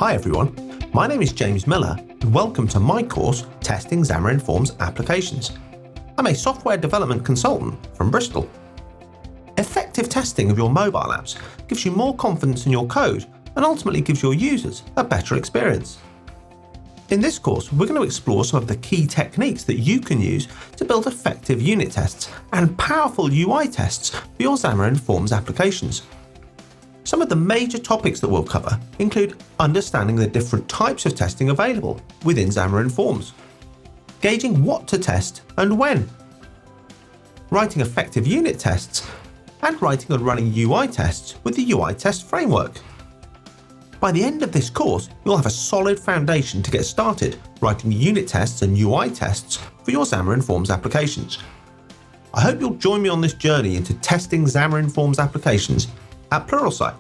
Hi everyone, my name is James Millar and welcome to my course Testing Xamarin.Forms Applications. I'm a software development consultant from Bristol. Effective testing of your mobile apps gives you more confidence in your code and ultimately gives your users a better experience. In this course, we're going to explore some of the key techniques that you can use to build effective unit tests and powerful UI tests for your Xamarin.Forms applications. Some of the major topics that we'll cover include understanding the different types of testing available within Xamarin.Forms, gauging what to test and when, writing effective unit tests, and writing and running UI tests with the UI test framework. By the end of this course, you'll have a solid foundation to get started writing unit tests and UI tests for your Xamarin.Forms applications. I hope you'll join me on this journey into testing Xamarin.Forms applications at Pluralsight.